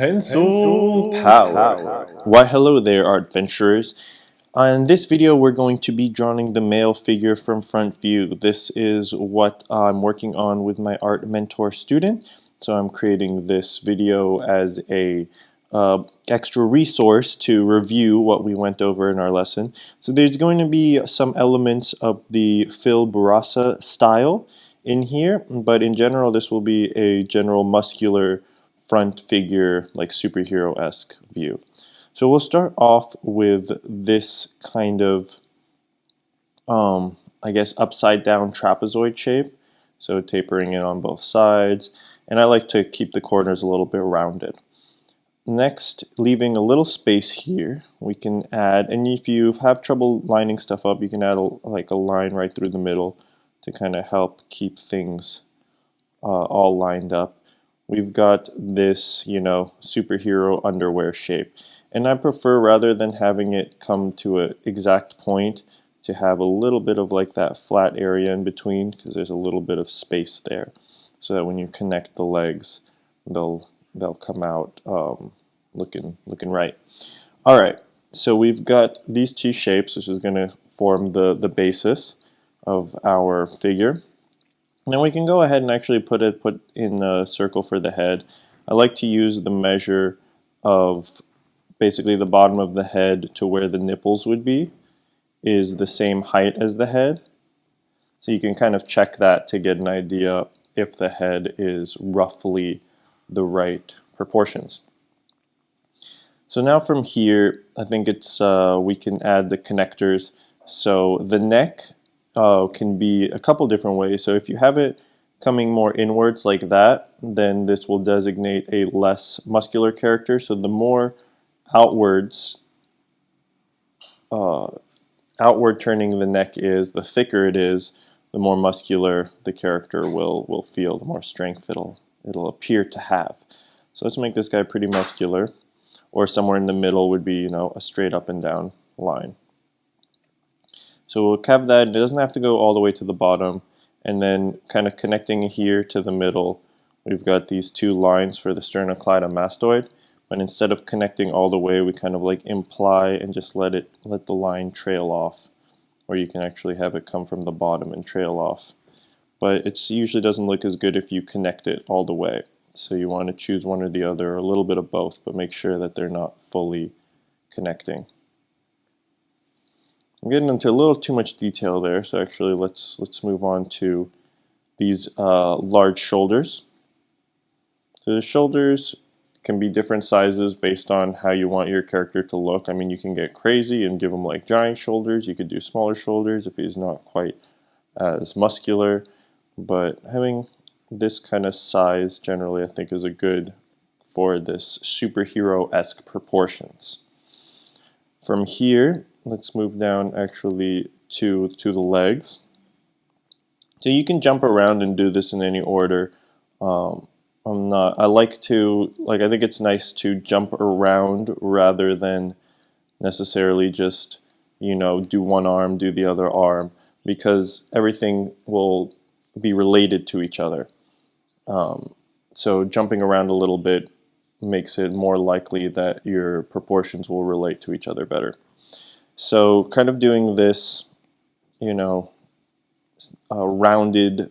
Pencil power. Why hello there, art adventurers. In this video we're going to be drawing the male figure from front view. This is what I'm working on with my art mentor student. So I'm creating this video as a extra resource to review what we went over in our lesson. So there's going to be some elements of the Phil Bourassa style in here, but in general this will be a general muscular front figure, like superhero-esque view. So we'll start off with this kind of, I guess, upside down trapezoid shape. So tapering it on both sides. And I like to keep the corners a little bit rounded. Next, leaving a little space here, we can add, and if you have trouble lining stuff up, you can add like a line right through the middle to kind of help keep things all lined up. We've got this, superhero underwear shape. And I prefer, rather than having it come to an exact point, to have a little bit of like that flat area in between, because there's a little bit of space there, so that when you connect the legs, they'll come out looking right. All right, so we've got these two shapes, which is going to form the basis of our figure. Now we can go ahead and actually put in a circle for the head. I like to use the measure of basically the bottom of the head to where the nipples would be is the same height as the head. So you can kind of check that to get an idea if the head is roughly the right proportions. So now from here, I think it's we can add the connectors. So the neck can be a couple different ways. So if you have it coming more inwards like that, then this will designate a less muscular character. So the more outwards outward turning the neck is, the thicker it is, the more muscular the character will feel, the more strength it'll appear to have. So let's make this guy pretty muscular, or somewhere in the middle would be, a straight up and down line. So we'll have that. It doesn't have to go all the way to the bottom, and then kind of connecting here to the middle, we've got these two lines for the sternocleidomastoid. But instead of connecting all the way, we kind of like imply and just let the line trail off, or you can actually have it come from the bottom and trail off. But it usually doesn't look as good if you connect it all the way. So you want to choose one or the other, or a little bit of both, but make sure that they're not fully connecting. I'm getting into a little too much detail there, so actually let's move on to these large shoulders. So the shoulders can be different sizes based on how you want your character to look. I mean, you can get crazy and give him like giant shoulders. You could do smaller shoulders if he's not quite as muscular, but having this kind of size generally I think is a good for this superhero-esque proportions. From here, let's move down actually to the legs. So you can jump around and do this in any order. I think it's nice to jump around rather than necessarily just, do one arm, do the other arm, because everything will be related to each other. So jumping around a little bit makes it more likely that your proportions will relate to each other better. So kind of doing this, rounded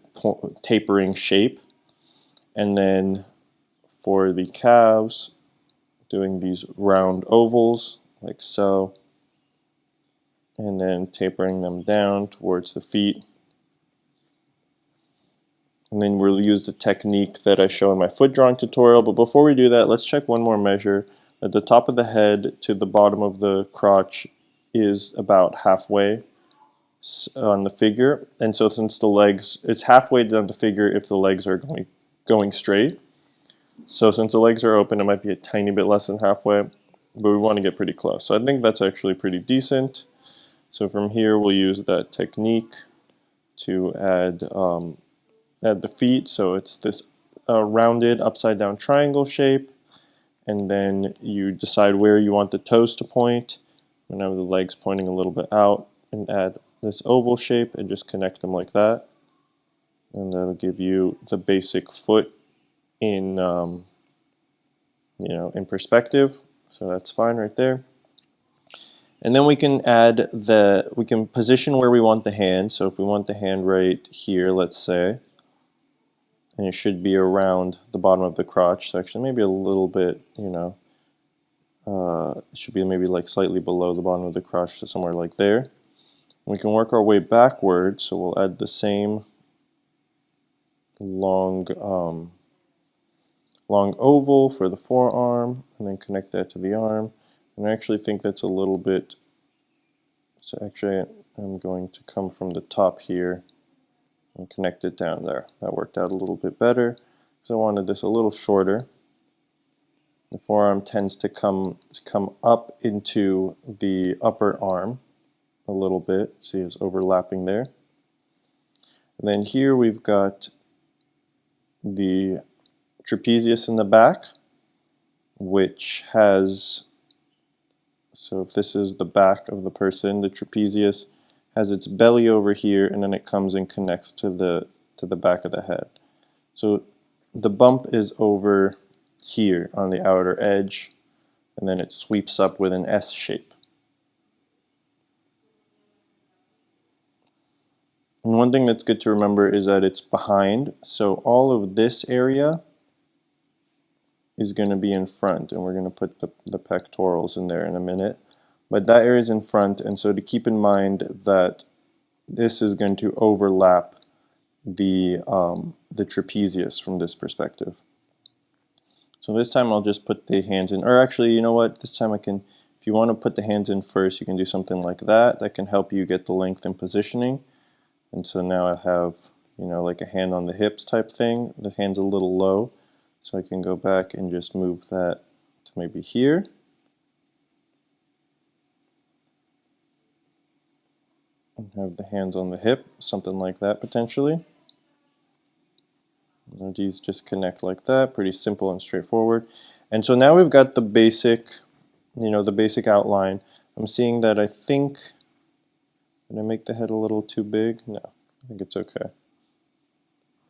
tapering shape, and then for the calves, doing these round ovals like so, and then tapering them down towards the feet. And then we'll use the technique that I show in my foot drawing tutorial. But before we do that, let's check one more measure. At the top of the head to the bottom of the crotch is about halfway on the figure. And so since the legs, it's halfway down the figure if the legs are going straight. So since the legs are open, it might be a tiny bit less than halfway, but we want to get pretty close. So I think that's actually pretty decent. So from here, we'll use that technique to add the feet. So it's this rounded upside down triangle shape, and then you decide where you want the toes to point. And have the legs pointing a little bit out, and add this oval shape and just connect them like that. And that'll give you the basic foot in in perspective. So that's fine right there. And then we can we can position where we want the hand. So if we want the hand right here, let's say, and it should be around the bottom of the crotch section, maybe a little bit, it should be maybe like slightly below the bottom of the crotch, so somewhere like there. We can work our way backwards, so we'll add the same long oval for the forearm, and then connect that to the arm. And I actually think that's a little bit, so actually I'm going to come from the top here and connect it down there. That worked out a little bit better, because I wanted this a little shorter. The forearm tends to come up into the upper arm a little bit. See, it's overlapping there. And then here we've got the trapezius in the back, which has, so if this is the back of the person, the trapezius has its belly over here, and then it comes and connects to the back of the head. So the bump is over here on the outer edge, and then it sweeps up with an S shape. And one thing that's good to remember is that it's behind, so all of this area is going to be in front, and we're going to put the pectorals in there in a minute. But that area is in front, and so to keep in mind that this is going to overlap the trapezius from this perspective. So this time I'll just put the hands in, or actually, you know what, this time I can, if you want to put the hands in first, you can do something like that. That can help you get the length and positioning. And so now I have, like a hand on the hips type thing. The hand's a little low, so I can go back and just move that to maybe here. And have the hands on the hip, something like that potentially. And these just connect like that, pretty simple and straightforward. And so now we've got the basic, the basic outline. I'm seeing that I think, did I make the head a little too big? No, I think it's okay.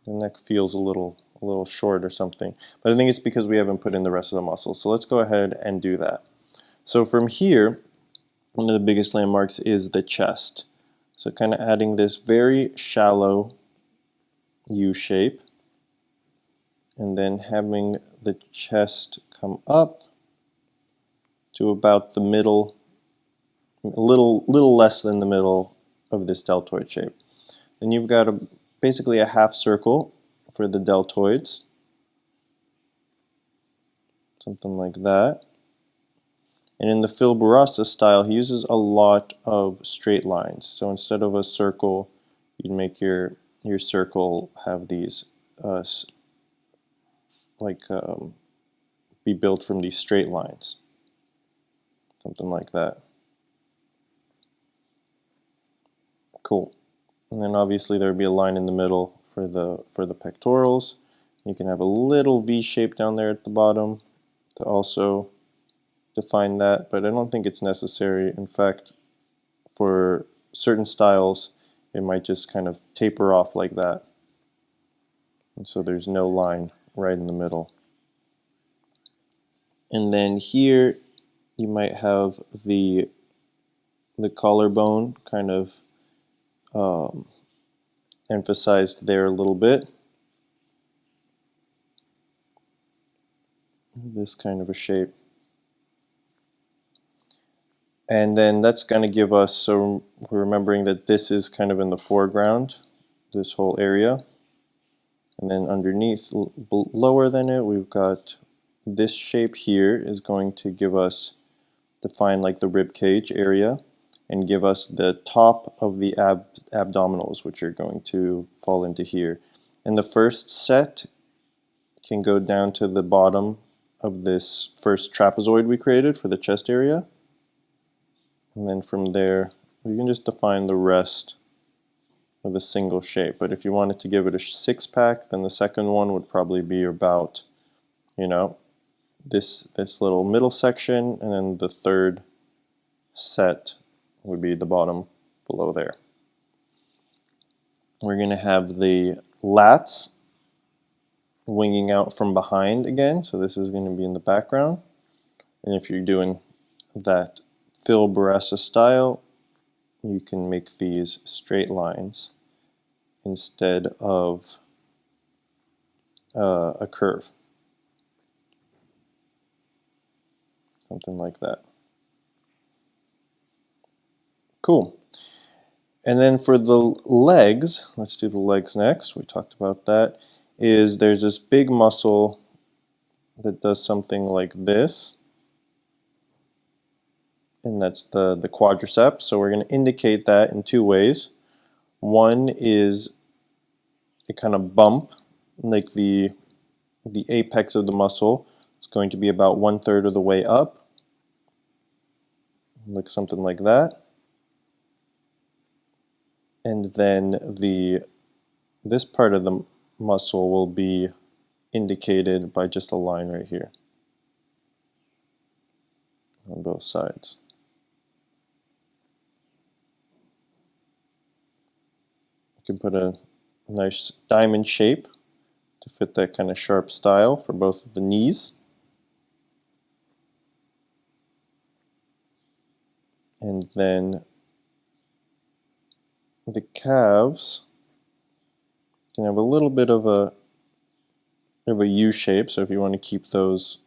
The neck feels a little short or something, but I think it's because we haven't put in the rest of the muscles. So let's go ahead and do that. So from here, one of the biggest landmarks is the chest. So kind of adding this very shallow U shape, and then having the chest come up to about the middle, a little less than the middle of this deltoid shape. Then you've got basically a half circle for the deltoids, something like that. And in the Phil Bourassa style, he uses a lot of straight lines. So instead of a circle, you'd make your circle have these be built from these straight lines, something like that. Cool. And then obviously there would be a line in the middle for the pectorals. You can have a little V shape down there at the bottom to also define that, but I don't think it's necessary. In fact, for certain styles, it might just kind of taper off like that. And so there's no line right in the middle. And then here you might have the collarbone kind of emphasized there a little bit. This kind of a shape. And then that's going to give us, so we're remembering that this is kind of in the foreground, this whole area. And then underneath, lower than it, we've got this shape here is going to give us, define like the rib cage area, and give us the top of the abdominals, which are going to fall into here. And the first set can go down to the bottom of this first trapezoid we created for the chest area. And then from there, we can just define the rest of a single shape. But if you wanted to give it a six-pack, then the second one would probably be about, this little middle section, and then the third set would be the bottom below there. We're going to have the lats winging out from behind again, so this is going to be in the background. And if you're doing that Phil Bourassa style, you can make these straight lines instead of a curve. Something like that. Cool. And then for the legs, let's do the legs next. We talked about that. There's this big muscle that does something like this. And that's the quadriceps. So we're going to indicate that in two ways. One is a kind of bump, like the apex of the muscle. It's going to be about 1/3 of the way up. Look something like that. And then this part of the muscle will be indicated by just a line right here on both sides. You can put a nice diamond shape to fit that kind of sharp style for both of the knees. And then the calves can have a little bit of a U shape, so if you want to keep those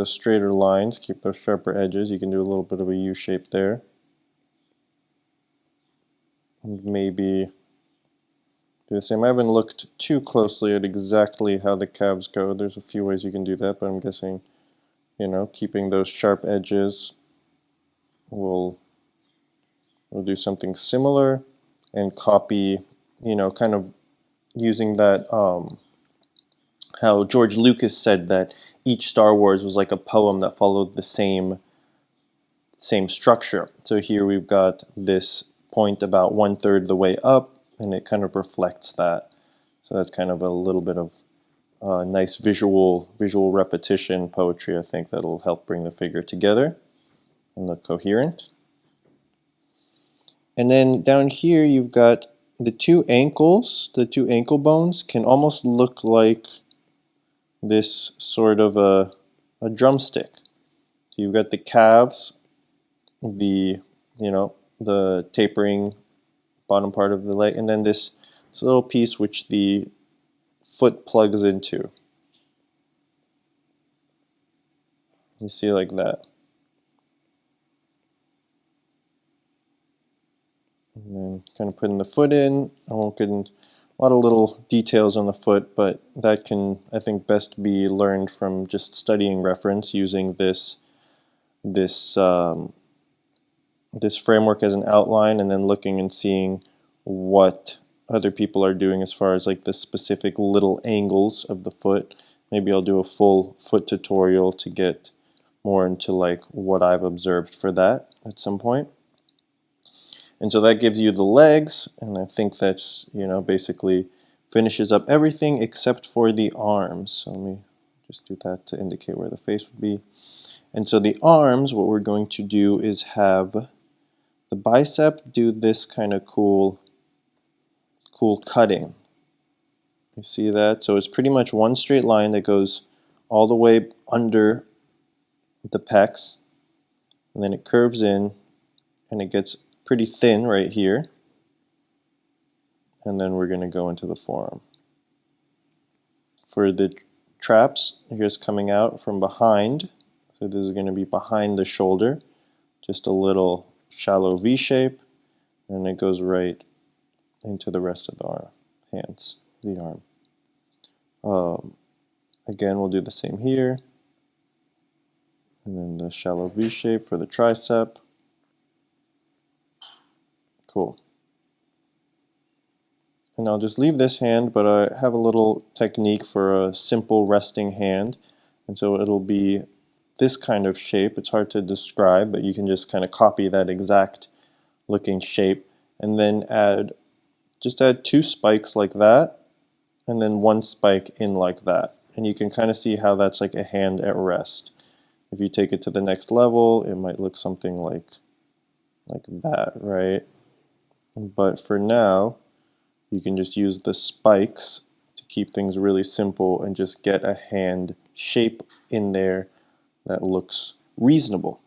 straighter lines, keep those sharper edges, you can do a little bit of a U shape there. And maybe do the same. I haven't looked too closely at exactly how the calves go. There's a few ways you can do that, but I'm guessing, keeping those sharp edges will do something similar and copy, kind of using that, how George Lucas said that each Star Wars was like a poem that followed the same structure. So here we've got this point about 1/3 the way up, and it kind of reflects that. So that's kind of a little bit of nice visual repetition poetry, I think, that'll help bring the figure together and look coherent. And then down here you've got the two ankles. The two ankle bones can almost look like this sort of a drumstick. So you've got the calves, the tapering bottom part of the leg, and then this little piece which the foot plugs into. You see, like that. And then kind of putting the foot in. I won't get into a lot of little details on the foot, but that can, I think, best be learned from just studying reference, using this framework as an outline, and then looking and seeing what other people are doing as far as like the specific little angles of the foot. Maybe I'll do a full foot tutorial to get more into like what I've observed for that at some point. And so that gives you the legs, and I think that's, basically finishes up everything except for the arms. So let me just do that to indicate where the face would be. And so the arms, what we're going to do is have the bicep do this kind of cool cutting. You see that? So it's pretty much one straight line that goes all the way under the pecs, and then it curves in, and it gets pretty thin right here, and then we're going to go into the forearm. For the traps, here's coming out from behind, so this is going to be behind the shoulder, just a little shallow V shape, and it goes right into the rest of the arm, the arm. Again, we'll do the same here, and then the shallow V shape for the tricep. Cool. And I'll just leave this hand, but I have a little technique for a simple resting hand, and so it'll be this kind of shape. It's hard to describe, but you can just kind of copy that exact looking shape, and then add 2 spikes like that, and then 1 spike in like that. And you can kind of see how that's like a hand at rest. If you take it to the next level, it might look something like that, right? But for now, you can just use the spikes to keep things really simple and just get a hand shape in there that looks reasonable.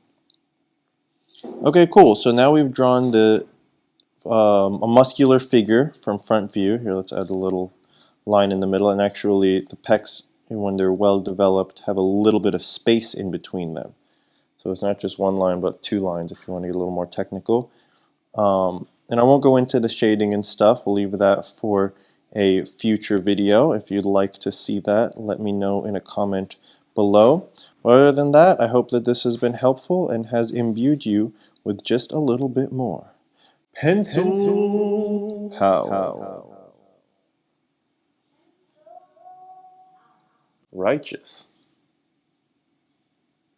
Okay, cool. So now we've drawn a muscular figure from front view. Here, let's add a little line in the middle, and actually the pecs, when they're well developed, have a little bit of space in between them. So it's not just one line, but two lines if you want to get a little more technical. And I won't go into the shading and stuff. We'll leave that for a future video. If you'd like to see that, let me know in a comment below. Other than that, I hope that this has been helpful and has imbued you with just a little bit more pencil power. Righteous.